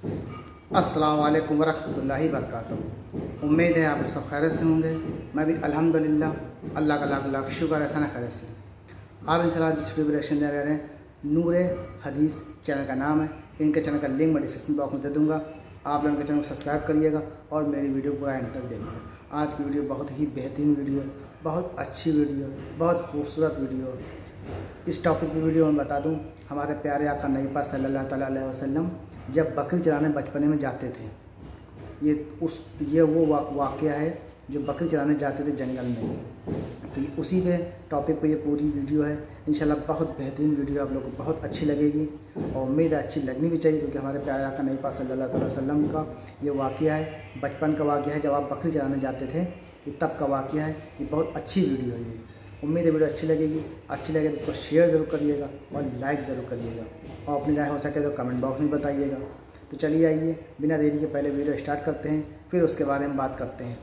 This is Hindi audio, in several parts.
अस्सलाम वालेकुम वरहमतुल्लाहि वबरकातुहू। उम्मीद है आप सब खैरियत से होंगे। मैं भी अल्हम्दुलिल्लाह अल्लाह का लाख लाख शुक्र एहसान खैरियत से। आज इंशाल्लाह जिस वीडियो रिएक्शन दे रहे हैं नूर हदीस चैनल का नाम है। इनके चैनल का लिंक मैं डिस्क्रिप्शन बॉक्स में दे दूँगा। आप लोग इनके चैनल को सब्सक्राइब करिएगा और मेरी वीडियो पूरा एंड तक देखिएगा। आज की वीडियो बहुत ही बेहतरीन वीडियो है, बहुत अच्छी वीडियो, बहुत खूबसूरत वीडियो। इस टॉपिक पर वीडियो मैं बता दूँ, हमारे प्यारे आका नबी पाक सल्लल्लाहु अलैहि वसल्लम जब बकरी चराने बचपने में जाते थे, ये वो वाक़या है जो बकरी चराने जाते थे जंगल में। तो उसी पे टॉपिक पे ये पूरी वीडियो है। इंशाल्लाह बहुत बेहतरीन वीडियो, आप लोग को बहुत अच्छी लगेगी और उम्मीद है अच्छी लगनी भी चाहिए, क्योंकि हमारे प्यारे आका नबी पाक सल्लल्लाहु अलैहि वसल्लम का ये वाक़या है, बचपन का वाक़या है जब आप बकरी चराने जाते थे, ये तब का वाक़या है। ये बहुत अच्छी वीडियो है। ये उम्मीद है वीडियो अच्छी लगेगी। अच्छी लगे तो इसको शेयर ज़रूर करिएगा और लाइक ज़रूर करिएगा और अपनी राय हो सके तो कमेंट बॉक्स में बताइएगा। तो चलिए आइए बिना देरी के पहले वीडियो स्टार्ट करते हैं, फिर उसके बारे में बात करते हैं।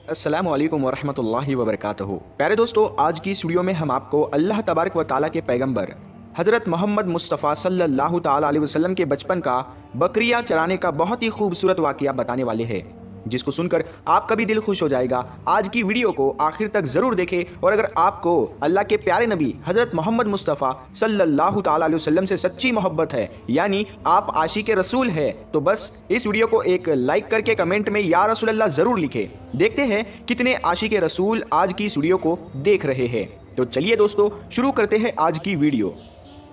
अस्सलामु अलैकुम वरहमतुल्लाहि वबरकातुहू। प्यारे दोस्तों, आज की इस वीडियो में हम आपको अल्लाह तबारक व ताला के पैगंबर हज़रत मोहम्मद मुस्तफ़ा सल्लल्लाहु ताला अलैहि वसल्लम के बचपन का बकरियां चराने का बहुत ही खूबसूरत वाक़या बताने वाले हैं, जिसको सुनकर आपका भी दिल खुश हो जाएगा। आज की वीडियो को आखिर तक ज़रूर देखें और अगर आपको अल्लाह के प्यारे नबी हज़रत मोहम्मद मुस्तफ़ा सल्लल्लाहु ताला अलैहि वसल्लम से सच्ची मोहब्बत है, यानी आप आशिक रसूल है, तो बस इस वीडियो को एक लाइक करके कमेंट में या रसूल अल्लाह ज़रूर लिखें। देखते हैं कितने आशिक रसूल आज की इस वीडियो को देख रहे हैं। तो चलिए दोस्तों, शुरू करते हैं आज की वीडियो।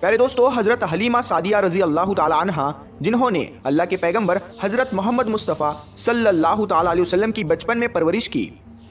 प्यारे दोस्तों, हज़रत हलीमा सादिया रज़ी अल्लाह ताला अन्हा, जिन्होंने अल्लाह के पैगंबर हज़रत मोहम्मद मुस्तफ़ा सल्लल्लाहु ताला अलैहि वसल्लम की बचपन में परवरिश की,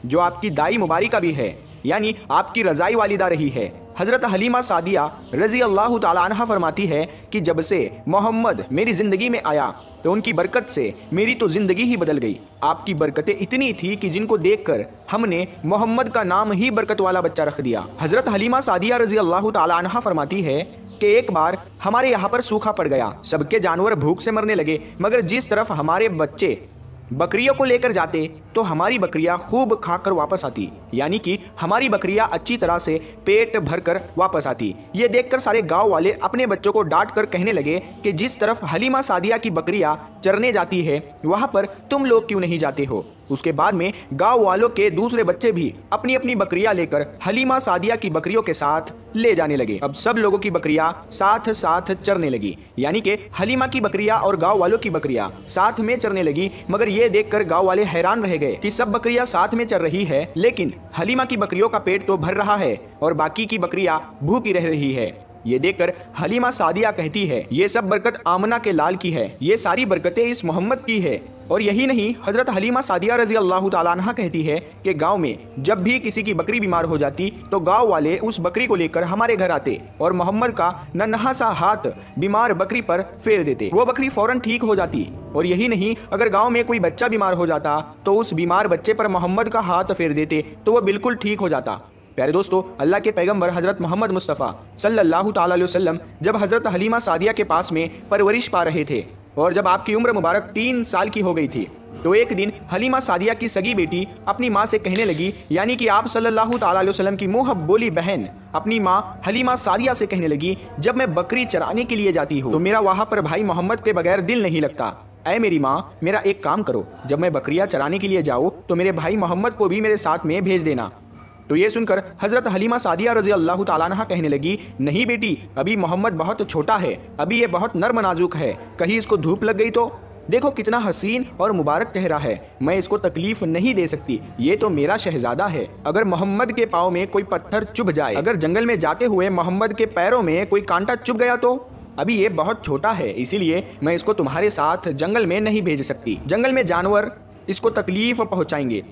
जो आपकी दाई मुबारिका भी है, यानी आपकी रज़ाई वालिदा रही है। हज़रत हलीमा सादिया रज़ी अल्लाह ताला अन्हा फरमाती है कि जब से मोहम्मद मेरी ज़िंदगी में आया तो उनकी बरकत से मेरी तो ज़िंदगी ही बदल गई। आपकी बरकतें इतनी थी कि जिनको देखकर हमने मोहम्मद का नाम ही बरकत वाला बच्चा रख दिया। हज़रत हलीमा सादिया रज़ी अल्लाह ताला अन्हा फरमाती है कि एक बार हमारे यहाँ पर सूखा पड़ गया, सबके जानवर भूख से मरने लगे, मगर जिस तरफ हमारे बच्चे बकरियों को लेकर जाते तो हमारी बकरियां खूब खाकर वापस आती, यानी कि हमारी बकरियां अच्छी तरह से पेट भरकर वापस आती। ये देखकर सारे गांव वाले अपने बच्चों को डांट कर कहने लगे कि जिस तरफ हलीमा सादिया की बकरियां चरने जाती है वहां पर तुम लोग क्यों नहीं जाते हो। उसके बाद में गांव वालों के दूसरे बच्चे भी अपनी अपनी बकरियां लेकर हलीमा सादिया की बकरियों के साथ ले जाने लगे। अब सब लोगों की बकरियां साथ साथ चरने लगी, यानी कि हलीमा की बकरियां और गांव वालों की बकरियां साथ में चरने लगी। मगर ये देखकर गांव वाले हैरान रह गए कि सब बकरियां साथ में चर रही है, लेकिन हलीमा की बकरियों का पेट तो भर रहा है और बाकी की बकरियां भूखी रह रही है। ये देखकर हलीमा सादिया कहती है, ये सब बरकत आमना के लाल की है, ये सारी बरकतें इस मोहम्मद की है। और यही नहीं, हज़रत हलीमा सादिया रज़ी अल्लाह ताला अन्हा कहती है कि गांव में जब भी किसी की बकरी बीमार हो जाती तो गांव वाले उस बकरी को लेकर हमारे घर आते और मोहम्मद का नन्हा सा हाथ बीमार बकरी पर फेर देते, वो बकरी फौरन ठीक हो जाती। और यही नहीं, अगर गाँव में कोई बच्चा बीमार हो जाता तो उस बीमार बच्चे पर मोहम्मद का हाथ फेर देते तो वह बिल्कुल ठीक हो जाता। प्यारे दोस्तों, अल्लाह के पैगंबर हज़रत मोहम्मद मुस्तफ़ा सल्लल्लाहु ताला अलैहि वसल्लम जब हज़रत हलीमा सादिया के पास में परवरिश पा रहे थे और जब आपकी उम्र मुबारक 3 साल की हो गई थी, तो एक दिन हलीमा सादिया की सगी बेटी अपनी माँ से कहने लगी, यानी कि आप सल्लल्लाहु ताला अलैहि वसल्लम की मुँह बोली बहन अपनी माँ हलीमा सादिया से कहने लगी, जब मैं बकरी चराने के लिए जाती हूँ तो मेरा वहाँ पर भाई मोहम्मद के बगैर दिल नहीं लगता। ऐ मेरी माँ, मेरा एक काम करो, जब मैं बकरियाँ चराने के लिए जाऊँ तो मेरे भाई मोहम्मद को भी मेरे साथ में भेज देना। तो ये सुनकर हज़रत हलीमा सादिया रज़ी अल्लाह ताला अन्हा कहने लगी, नहीं बेटी, अभी मोहम्मद बहुत छोटा है, अभी ये बहुत नर्म नाजुक है, कहीं इसको धूप लग गई तो। देखो कितना हसीन और मुबारक चेहरा है, मैं इसको तकलीफ नहीं दे सकती, ये तो मेरा शहजादा है। अगर मोहम्मद के पाँव में कोई पत्थर चुभ जाए, अगर जंगल में जाते हुए मोहम्मद के पैरों में कोई कांटा चुभ गया तो। अभी ये बहुत छोटा है, इसीलिए मैं इसको तुम्हारे साथ जंगल में नहीं भेज सकती। जंगल में जानवर इसको तकलीफ पहुँचाएंगे,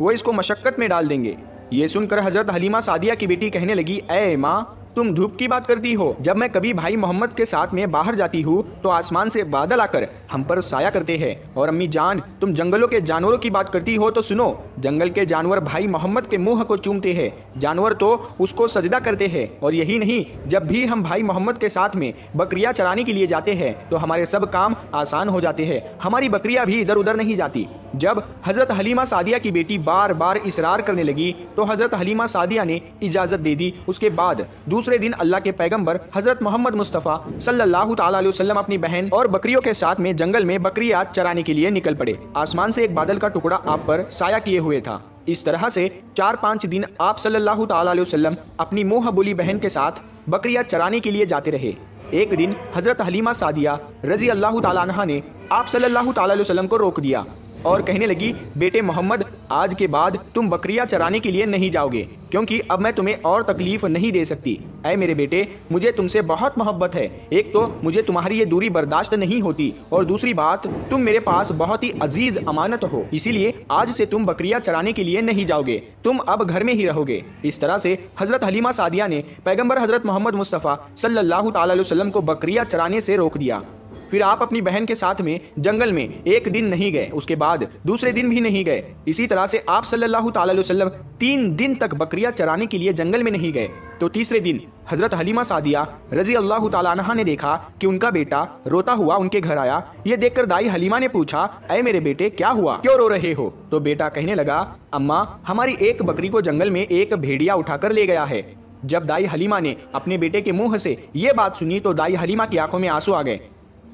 वो इसको मशक्क़त में डाल देंगे। ये सुनकर हज़रत हलीमा सादिया की बेटी कहने लगी, ऐ माँ, तुम धूप की बात करती हो, जब मैं कभी भाई मोहम्मद के साथ में बाहर जाती हूँ तो आसमान से बादल आकर हम पर साया करते हैं। और अम्मी जान, तुम जंगलों के जानवरों की बात करती हो तो सुनो, जंगल के जानवर भाई मोहम्मद के मुंह को चूमते हैं, जानवर तो उसको सजदा करते हैं। और यही नहीं, जब भी हम भाई मोहम्मद के साथ में बकरियां चराने के लिए जाते हैं तो हमारे सब काम आसान हो जाते हैं, हमारी बकरियां भी इधर उधर नहीं जाती। जब हज़रत हलीमा सादिया की बेटी बार बार इसरार करने लगी तो हज़रत हलीमा सादिया ने इजाज़त दे दी। उसके बाद दूसरे दिन अल्लाह के पैगंबर हज़रत मोहम्मद मुस्तफ़ा सल्लल्लाहु ताला अलैहि वसल्लम अपनी बहन और बकरियों के साथ में जंगल में बकरियां चराने के लिए निकल पड़े। आसमान से एक बादल का टुकड़ा आप पर साया किए हुए था। इस तरह से 4-5 दिन आप सल्लल्लाहु ताला अलैहि वसल्लम अपनी मुँह बोली बहन के साथ बकरियां चराने के लिए जाते रहे। एक दिन हज़रत हलीमा सादिया रज़ी अल्लाह ताला अन्हा ने आप सल्लल्लाहु ताला अलैहि वसल्लम को रोक दिया और कहने लगी, बेटे मोहम्मद, आज के बाद तुम बकरियां चराने के लिए नहीं जाओगे, क्योंकि अब मैं तुम्हें और तकलीफ नहीं दे सकती। ऐ मेरे बेटे, मुझे तुमसे बहुत मोहब्बत है। एक तो मुझे तुम्हारी ये दूरी बर्दाश्त नहीं होती और दूसरी बात, तुम मेरे पास बहुत ही अजीज अमानत हो, इसीलिए आज से तुम बकरियां चराने के लिए नहीं जाओगे, तुम अब घर में ही रहोगे। इस तरह से हज़रत हलीमा सादिया ने पैगंबर हज़रत मोहम्मद मुस्तफ़ा सल्लल्लाहु ताला अलैहि वसल्लम को बकरियां चराने से रोक दिया। फिर आप अपनी बहन के साथ में जंगल में एक दिन नहीं गए, उसके बाद दूसरे दिन भी नहीं गए। इसी तरह से आप सल्लल्लाहु ताला अलैहि वसल्लम 3 दिन तक बकरियां चराने के लिए जंगल में नहीं गए। तो तीसरे दिन हज़रत हलीमा सादिया रज़ी अल्लाह ताला अन्हा ने देखा कि उनका बेटा रोता हुआ उनके घर आया। ये देखकर दाई हलीमा ने पूछा, ऐ मेरे बेटे, क्या हुआ, क्यों रो रहे हो? तो बेटा कहने लगा, अम्मा, हमारी एक बकरी को जंगल में एक भेड़िया उठाकर ले गया है। जब दाई हलीमा ने अपने बेटे के मुंह से ये बात सुनी तो दाई हलीमा की आंखों में आंसू आ गए।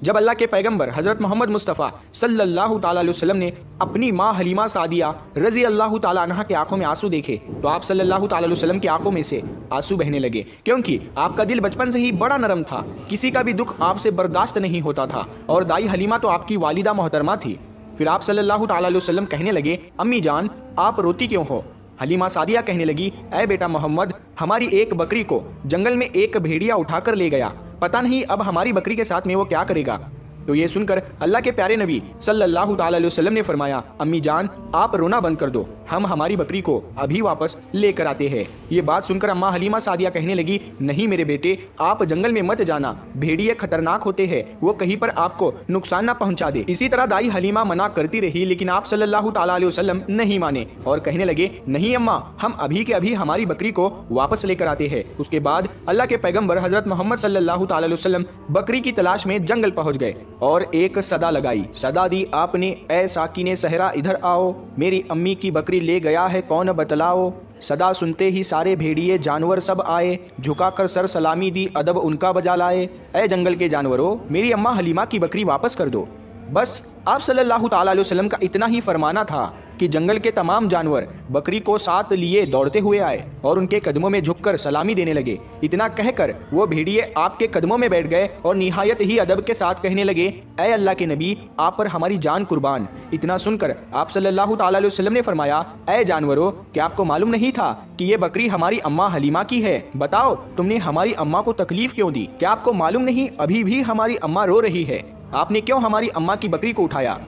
जब अल्लाह के पैगंबर हज़रत मोहम्मद मुस्तफ़ा सल्लल्लाहु ताला अलैहि वसल्लम ने अपनी माँ हलीमा सादिया रज़ी अल्लाह ताला अन्हा के आंखों में आंसू देखे तो आप सल्लल्लाहु ताला अलैहि वसल्लम की आंखों में से आंसू बहने लगे, क्योंकि आपका दिल बचपन से ही बड़ा नरम था, किसी का भी दुख आपसे बर्दाश्त नहीं होता था और दाई हलीमा तो आपकी वालिदा मोहतरमा थी। फिर आप सल्लल्लाहु ताला अलैहि वसल्लम कहने लगे, अम्मी जान, आप रोती क्यों हो? हलीमा सादिया कहने लगी, ऐ बेटा मोहम्मद, हमारी एक बकरी को जंगल में एक भेड़िया उठाकर ले गया, पता नहीं अब हमारी बकरी के साथ में वो क्या करेगा। तो ये सुनकर अल्लाह के प्यारे नबी सल्लल्लाहु ताला अलैहि वसल्लम ने फरमाया, अम्मी जान, आप रोना बंद कर दो, हम हमारी बकरी को अभी वापस लेकर आते हैं। ये बात सुनकर अम्मा हलीमा सादिया कहने लगी, नहीं मेरे बेटे, आप जंगल में मत जाना, भेड़िए खतरनाक होते हैं, वो कहीं पर आपको नुकसान ना पहुंचा दे। इसी तरह दाई हलीमा मना करती रही, लेकिन आप सल्लल्लाहु ताला अलैहि वसल्लम नहीं माने और कहने लगे, नहीं अम्मा, हम अभी के अभी हमारी बकरी को वापस लेकर आते हैं। उसके बाद अल्लाह के पैगंबर हज़रत मोहम्मद सल्लल्लाहु ताला अलैहि वसल्लम बकरी की तलाश में जंगल पहुंच गए और एक सदा लगाई। सदा दी आपने, ऐ साकिने सहरा इधर आओ, मेरी अम्मी की बकरी ले गया है कौन बतलाओ। सदा सुनते ही सारे भेड़िए जानवर सब आए, झुकाकर सर सलामी दी अदब उनका बजा लाए। ऐ जंगल के जानवरों, मेरी अम्मा हलीमा की बकरी वापस कर दो। बस आप सल्लल्लाहु ताला अलैहि वसल्लम का इतना ही फरमाना था कि जंगल के तमाम जानवर बकरी को साथ लिए दौड़ते हुए आए और उनके कदमों में झुककर सलामी देने लगे। इतना कहकर वो भेड़िए आपके कदमों में बैठ गए और निहायत ही अदब के साथ कहने लगे, ऐ अल्लाह के नबी, आप पर हमारी जान कुर्बान। इतना सुनकर आप सल्लल्लाहु ताला अलैहि वसल्लम ने फरमाया, ऐ जानवरों, क्या आपको मालूम नहीं था कि ये बकरी हमारी अम्मा हलीमा की है? बताओ, तुमने हमारी अम्मा को तकलीफ क्यों दी? क्या आपको मालूम नहीं अभी भी हमारी अम्मा रो रही है? आपने क्यों हमारी अम्मा की बकरी को उठाया?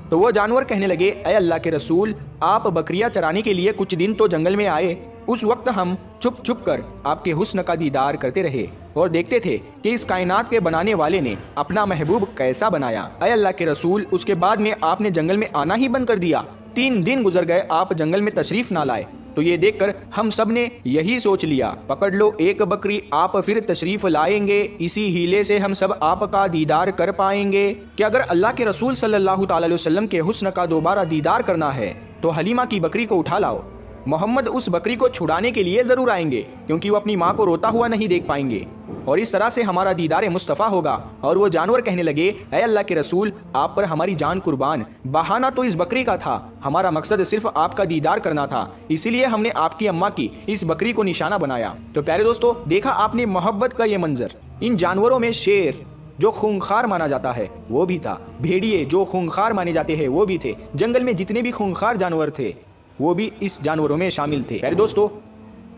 तो वो जानवर कहने लगे, ऐ अल्लाह के रसूल, आप बकरियां चराने के लिए कुछ दिन तो जंगल में आए, उस वक्त हम छुप छुप कर आपके हुस्न का दीदार करते रहे और देखते थे कि इस कायनात के बनाने वाले ने अपना महबूब कैसा बनाया। ऐ अल्लाह के रसूल, उसके बाद में आपने जंगल में आना ही बंद कर दिया। 3 दिन गुजर गए, आप जंगल में तशरीफ ना लाए। तो ये देखकर हम सब ने यही सोच लिया, पकड़ लो एक बकरी, आप फिर तशरीफ लाएंगे, इसी हीले से हम सब आपका दीदार कर पाएंगे। कि अगर अल्लाह के रसूल सल्लल्लाहु ताला अलैहि वसल्लम के हुस्न का दोबारा दीदार करना है तो हलीमा की बकरी को उठा लाओ। मोहम्मद उस बकरी को छुड़ाने के लिए ज़रूर आएंगे, क्योंकि वो अपनी माँ को रोता हुआ नहीं देख पाएंगे और इस तरह से हमारा दीदार मुस्तफ़ा होगा। और वो जानवर कहने लगे, ऐ अल्लाह के रसूल, आप पर हमारी जान कुर्बान, बहाना तो इस बकरी का था, हमारा मकसद सिर्फ आपका दीदार करना था, इसीलिए हमने आपकी अम्मा की इस बकरी को निशाना बनाया। तो प्यारे दोस्तों, देखा आपने मोहब्बत का ये मंजर। इन जानवरों में शेर जो खूंखार माना जाता है वो भी था, भेड़िए जो खूंखार माने जाते हैं वो भी थे, जंगल में जितने भी खूंखार जानवर थे वो भी इस जानवरों में शामिल थे। प्यारे दोस्तों,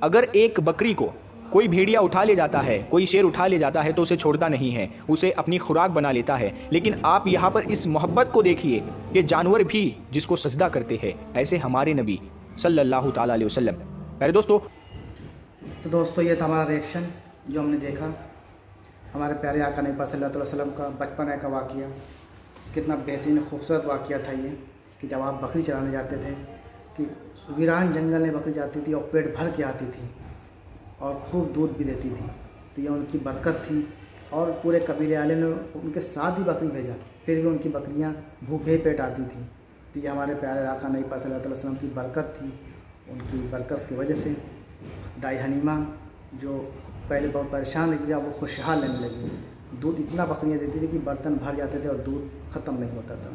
अगर एक बकरी को कोई भेड़िया उठा ले जाता है, कोई शेर उठा ले जाता है तो उसे छोड़ता नहीं है, उसे अपनी खुराक बना लेता है। लेकिन आप यहाँ पर इस मोहब्बत को देखिए कि जानवर भी जिसको सजदा करते हैं, ऐसे हमारे नबी सल्लल्लाहु ताला अलैहि वसल्लम। प्यारे दोस्तों, तो दोस्तों ये था हमारा रिएक्शन जो हमने देखा हमारे प्यारे आका नबी सल्लल्लाहु अलैहि वसल्लम का बचपन का वाक़या। कितना बेहतरीन खूबसूरत वाक़या था ये कि जब आप बकरी चराने जाते थे कि वीरान जंगल में बकरी जाती थी और पेट भर के आती थी और खूब दूध भी देती थी, तो यह उनकी बरकत थी। और पूरे कबीले वाले ने उनके साथ ही बकरी भेजा, फिर भी उनकी बकरियां भूखे पेट आती थी। तो ये हमारे प्यारे आका नबी पाक सल्लल्लाहु अलैहि वसल्लम की बरकत थी। उनकी बरकत की वजह से दाई हनीमा जो पहले बहुत परेशान रहती थी, अब वो खुशहाल रहने लगी। दूध इतना बकरियाँ देती थी कि बर्तन भर जाते थे और दूध ख़त्म नहीं होता था।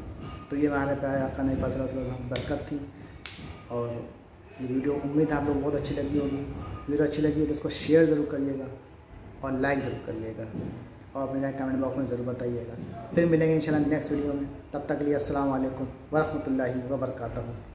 तो ये हमारे प्यारे आका नबी पाक सल्लल्लाहु अलैहि वसल्लम की बरकत थी। और ये वीडियो उम्मीद है आप लोग बहुत अच्छी लगी होगी। वीडियो अच्छी लगी हो तो इसको शेयर ज़रूर करिएगा और लाइक ज़रूर करिएगा और अपने लाइक कमेंट बॉक्स में ज़रूर बताइएगा। फिर मिलेंगे इंशाल्लाह नेक्स्ट वीडियो में। तब तक के लिए अस्सलाम वालेकुम व रहमतुल्लाहि व बरकातहू।